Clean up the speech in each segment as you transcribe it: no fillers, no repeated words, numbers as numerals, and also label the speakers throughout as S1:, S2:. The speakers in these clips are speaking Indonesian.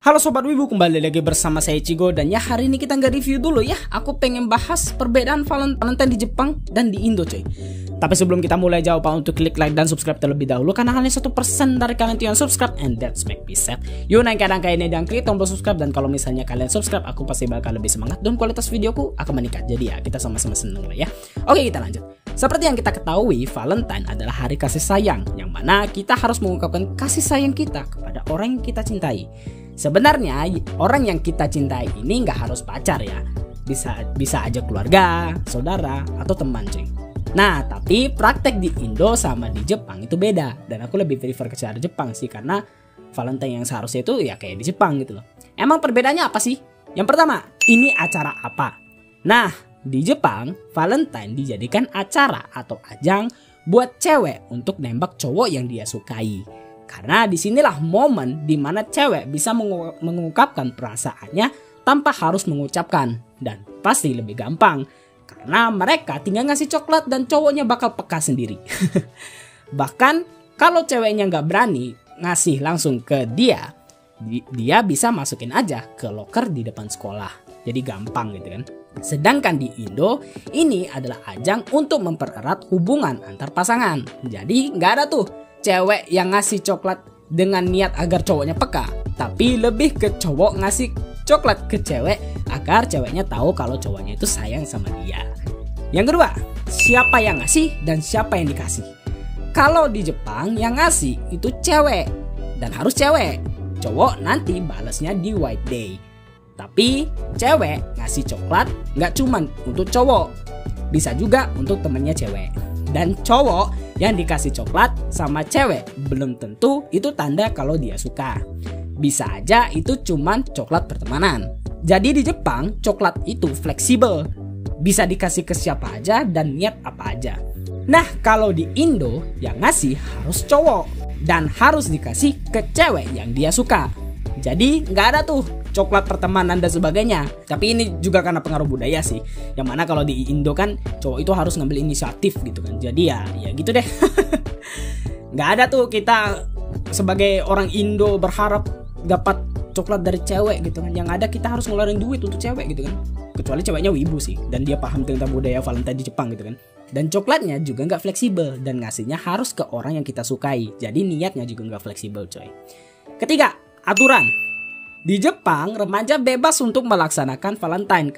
S1: Halo Sobat Wibu, kembali lagi bersama saya Ichigo. Dan ya, hari ini kita nggak review dulu ya. Aku pengen bahas perbedaan Valentine di Jepang dan di Indo coy. Tapi sebelum kita mulai jauh, Pak, untuk klik like dan subscribe terlebih dahulu, karena hanya 1% dari kalian itu yang subscribe, and that's make me sad. Yuk naik ke angka ini dan klik tombol subscribe. Dan kalau misalnya kalian subscribe, aku pasti bakal lebih semangat dan kualitas videoku akan meningkat. Jadi ya, kita sama-sama seneng lah ya. Oke, kita lanjut. Seperti yang kita ketahui, Valentine adalah hari kasih sayang, yang mana kita harus mengungkapkan kasih sayang kita kepada orang yang kita cintai. Sebenarnya orang yang kita cintai ini nggak harus pacar ya, bisa aja keluarga, saudara, atau teman cuy. Nah, tapi praktek di Indo sama di Jepang itu beda, dan aku lebih prefer ke cara Jepang sih, karena Valentine yang seharusnya itu ya kayak di Jepang gitu loh. Emang perbedaannya apa sih? Yang pertama, ini acara apa? Nah, di Jepang Valentine dijadikan acara atau ajang buat cewek untuk nembak cowok yang dia sukai. Karena disinilah momen dimana cewek bisa mengungkapkan perasaannya tanpa harus mengucapkan. Dan pasti lebih gampang, karena mereka tinggal ngasih coklat dan cowoknya bakal peka sendiri. Bahkan kalau ceweknya nggak berani ngasih langsung ke dia bisa masukin aja ke loker di depan sekolah. Jadi gampang gitu kan. Sedangkan di Indo, ini adalah ajang untuk mempererat hubungan antar pasangan. Jadi nggak ada tuh cewek yang ngasih coklat dengan niat agar cowoknya peka, tapi lebih ke cowok ngasih coklat ke cewek agar ceweknya tahu kalau cowoknya itu sayang sama dia. Yang kedua, siapa yang ngasih dan siapa yang dikasih. Kalau di Jepang yang ngasih itu cewek dan harus cewek. Cowok nanti balasnya di White Day. Tapi cewek ngasih coklat nggak cuman untuk cowok, bisa juga untuk temennya cewek. Dan cowok yang dikasih coklat sama cewek belum tentu itu tanda kalau dia suka. Bisa aja itu cuman coklat pertemanan. Jadi di Jepang coklat itu fleksibel, bisa dikasih ke siapa aja dan niat apa aja. Nah, kalau di Indo yang ngasih harus cowok dan harus dikasih ke cewek yang dia suka. Jadi nggak ada tuh coklat pertemanan dan sebagainya. Tapi ini juga karena pengaruh budaya sih, yang mana kalau di Indo kan cowok itu harus ngambil inisiatif gitu kan. Jadi ya gitu deh. Nggak ada tuh kita sebagai orang Indo berharap dapat coklat dari cewek gitu kan. Yang ada kita harus ngeluarin duit untuk cewek gitu kan. Kecuali ceweknya wibu sih, dan dia paham tentang budaya Valentine di Jepang gitu kan. Dan coklatnya juga nggak fleksibel, dan ngasihnya harus ke orang yang kita sukai. Jadi niatnya juga nggak fleksibel coy. Ketiga, aturan. Di Jepang, remaja bebas untuk melaksanakan Valentine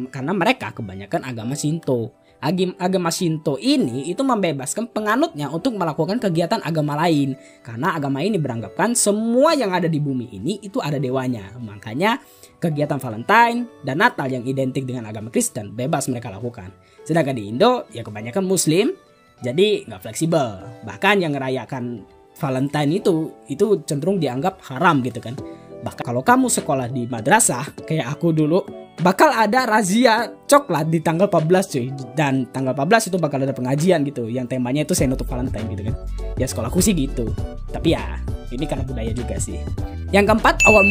S1: karena mereka kebanyakan agama Shinto. Agama Shinto ini itu membebaskan penganutnya untuk melakukan kegiatan agama lain. Karena agama ini beranggapan semua yang ada di bumi ini itu ada dewanya. Makanya kegiatan Valentine dan Natal yang identik dengan agama Kristen bebas mereka lakukan. Sedangkan di Indo ya kebanyakan Muslim, jadi nggak fleksibel. Bahkan yang ngerayakan Valentine itu cenderung dianggap haram gitu kan. Bahkan kalau kamu sekolah di madrasah kayak aku dulu, bakal ada razia coklat di tanggal 14 cuy. Dan tanggal 14 itu bakal ada pengajian gitu yang temanya itu Say No to Valentine gitu kan. Ya sekolahku sih gitu. Tapi ya ini karena budaya juga sih. Yang keempat, awal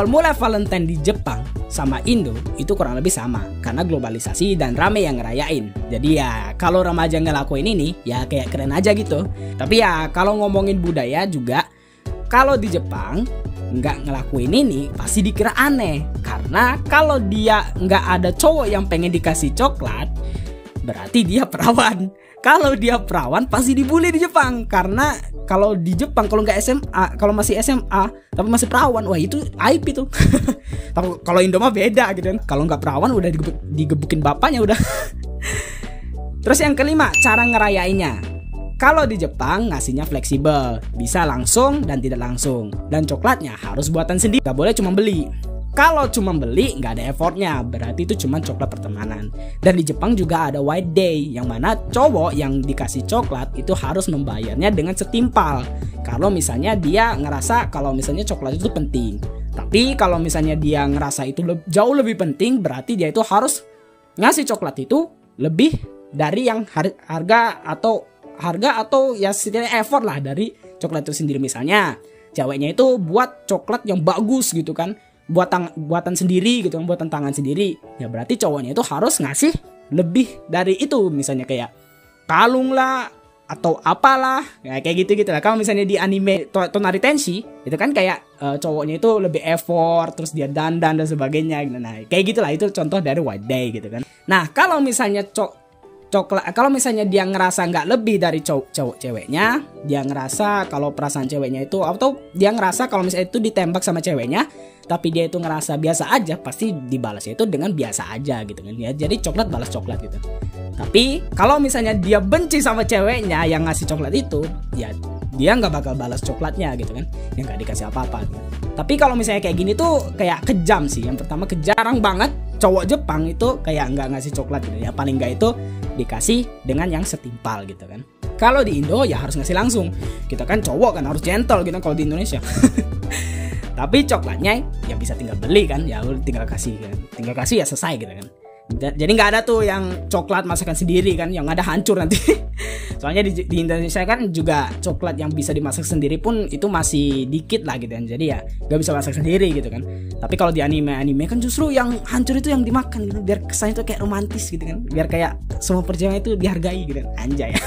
S1: mula Valentine di Jepang sama Indo itu kurang lebih sama, karena globalisasi dan rame yang ngerayain. Jadi ya kalau remaja ngelakuin ini ya kayak keren aja gitu. Tapi ya kalau ngomongin budaya juga, kalau di Jepang nggak ngelakuin ini pasti dikira aneh. Karena kalau dia nggak ada cowok yang pengen dikasih coklat, berarti dia perawan. Kalau dia perawan pasti dibully di Jepang. Karena kalau di Jepang kalau nggak SMA, kalau masih SMA tapi masih perawan, wah itu aib itu. Kalau Indo mah beda gitu kan. Kalau nggak perawan udah digebukin bapaknya udah. Terus yang kelima, cara ngerayainnya. Kalau di Jepang ngasihnya fleksibel, bisa langsung dan tidak langsung. Dan coklatnya harus buatan sendiri, gak boleh cuma beli. Kalau cuma beli nggak ada effortnya, berarti itu cuma coklat pertemanan. Dan di Jepang juga ada White Day, yang mana cowok yang dikasih coklat itu harus membayarnya dengan setimpal. Kalau misalnya dia ngerasa kalau misalnya coklat itu penting. Tapi kalau misalnya dia ngerasa itu jauh lebih penting, berarti dia itu harus ngasih coklat itu lebih dari yang harga atau ya setidaknya effort lah dari coklat itu sendiri. Misalnya ceweknya itu buat coklat yang bagus gitu kan, buatan sendiri gitu kan, buatan tangan sendiri, ya berarti cowoknya itu harus ngasih lebih dari itu. Misalnya kayak kalung lah, atau apalah kayak gitu lah. Kalau misalnya di anime Tonari Tenshi itu kan kayak cowoknya itu lebih effort, terus dia dandan dan sebagainya. Nah kayak gitulah, itu contoh dari White Day gitu kan. Nah kalau misalnya kalau misalnya dia ngerasa nggak lebih dari cowok ceweknya, dia ngerasa kalau perasaan ceweknya itu, atau dia ngerasa kalau misalnya itu ditembak sama ceweknya tapi dia itu ngerasa biasa aja, pasti dibalasnya itu dengan biasa aja gitu kan ya. Jadi coklat balas coklat gitu. Tapi kalau misalnya dia benci sama ceweknya yang ngasih coklat itu, ya dia nggak bakal balas coklatnya gitu kan, yang nggak dikasih apa-apa gitu. Tapi kalau misalnya kayak gini tuh kayak kejam sih. Yang pertama jarang banget cowok Jepang itu kayak nggak ngasih coklat gitu ya. Paling nggak itu dikasih dengan yang setimpal gitu kan. Kalau di Indo ya harus ngasih langsung. Kita kan cowok kan harus gentle gitu kalau di Indonesia. Tapi coklatnya ya bisa tinggal beli kan, ya tinggal kasih kan. Tinggal kasih ya selesai gitu kan. Jadi nggak ada tuh yang coklat masakan sendiri kan, yang ada hancur nanti. Soalnya di Indonesia kan juga coklat yang bisa dimasak sendiri pun itu masih dikit lah gitu kan. Jadi ya nggak bisa masak sendiri gitu kan. Tapi kalau di anime kan justru yang hancur itu yang dimakan gitu, biar kesannya itu kayak romantis gitu kan, biar kayak semua perjuangan itu dihargai gitu kan. Anjay.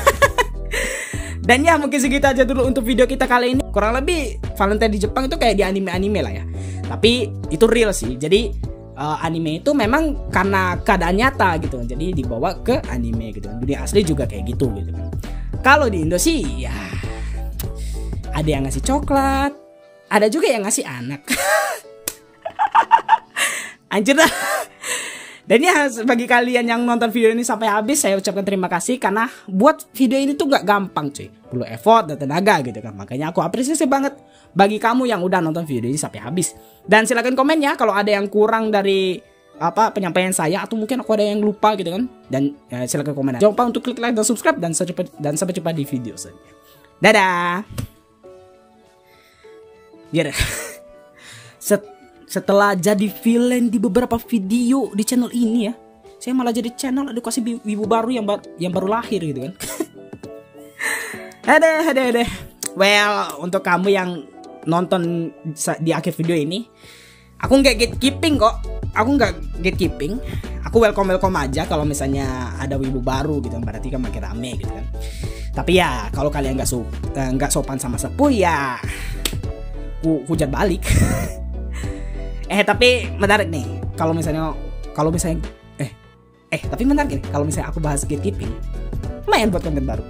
S1: Dan ya mungkin segitu aja dulu untuk video kita kali ini. Kurang lebih Valentine di Jepang itu kayak di anime lah ya. Tapi itu real sih. Jadi anime itu memang karena keadaan nyata gitu. Jadi dibawa ke anime gitu. Dunia asli juga kayak gitu gitu. Kalau di Indo sih ya ada yang ngasih coklat, ada juga yang ngasih anak. Anjir dah. Dan ya bagi kalian yang nonton video ini sampai habis, saya ucapkan terima kasih karena buat video ini tuh gak gampang cuy, perlu effort dan tenaga gitu kan. Makanya aku apresiasi banget bagi kamu yang udah nonton video ini sampai habis. Dan silakan komen ya kalau ada yang kurang dari penyampaian saya, atau mungkin aku ada yang lupa gitu kan. Dan ya, silakan komen. Jangan lupa untuk klik like dan subscribe, dan sampai jumpa di video selanjutnya. Dadah. Ya. Setelah jadi villain di beberapa video di channel ini ya, saya malah jadi channel edukasi wibu baru yang baru lahir gitu kan. Ada. Well, untuk kamu yang nonton di akhir video ini, aku nggak gatekeeping kok. Aku nggak gatekeeping. Aku welcome aja kalau misalnya ada wibu baru gitu, berarti kan makin rame gitu kan. Tapi ya kalau kalian nggak sopan sama sepuh ya, hujat balik. Tapi menarik nih kalau misalnya tapi menarik nih kalau misalnya aku bahas gatekeeping, lumayan buat konten baru.